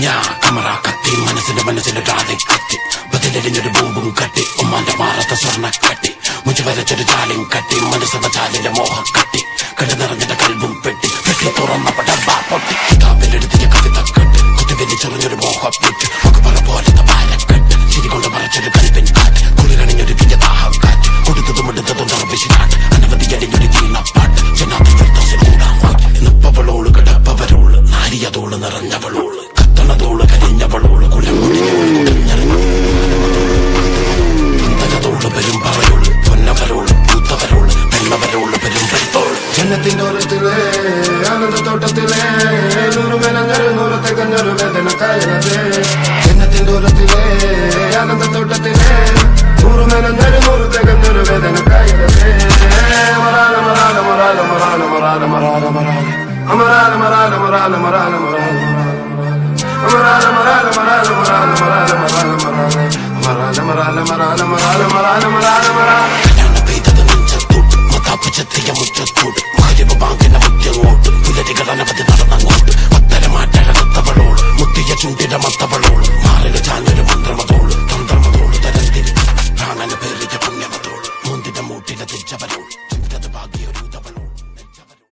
ഞാൻ കമറ കത്തി മനസ്സിന്റെ രാധ കത്തി ബതിലെരിഞ്ഞൊരു ബോംബും കട്ടി ഉമ്മാന്റെ മാറത്തെ സ്വർണ്ണ കട്ടി മുഞ്ചു വരച്ചൊരു ചാലും കട്ടി മനസ്സെന്ന ചാലിന്റെ മോഹം കട്ടി കണ്ടു നിറഞ്ഞിന്റെ കൽബും പെട്ടി വെട്ടി തുറന്നപ്പോ ഡബ്ബ പൊട്ടി കിതാബിലെടുത്തിന്റെ കവിത കെട്ട് കുത്തി വലിച്ചെറിഞ്ഞൊരു മോഹപ്പെട്ട് അക്ബറ പോലത്തെ പാരക്കെട്ട് ചിരി കൊണ്ട് മറച്ചൊരു കൽബിൻ കാറ്റ് കുളിരണിഞ്ഞൊരു പിഞ്ഞ ദാഹം കാറ്റ് കൊടുത്തതും എടുത്തതും നിർവിശിനാട്ട് അനവധി അടിഞ്ഞൊരു കീണപ്പാട്ട് ജനാത്തിൽ ഫിർദൗസിൽ കൂടാൻ വാട്ട് നിപ്പവളോള് കിടപ്പവരോള് നാരിയതോള് നിറഞ്ഞവളോള് കത്തണതോള് കരിഞ്ഞവളോള് കുലമുടിഞ്ഞോള് കുടഞ്ഞറിഞ്ഞു അന്തരതോള് പെരും പറയോള് പൊന്നവരോള് പൂത്തവരോള് വെള്ളവരോള് പെരും പെരുത്തോള് ജന്നത്തിന്റെ ഓരത്തിലെ ആനന്ദത്തോട്ടത്തിലെ നൂറുമേലഞ്ഞൊരു നൂറത്തെ കഞ്ഞൊരു വേദന കായലതേ ജന്നത്തിന്റെ ഓരത്തിലെ ആനന്ദത്തോട്ടത്തിലെ നൂറുമേലഞ്ഞൊരു നൂറത്തെ കഞ്ഞൊരു വേദന കായലതേ മറാല മറാല മറാല മറാല മറാല മറാല മറാല അമറാല മറാല മറാല മറാല മറാല മറാല മറാല മറാല മറാല മറാല മറാല മറാല മറാല മറാല മറാല മറാല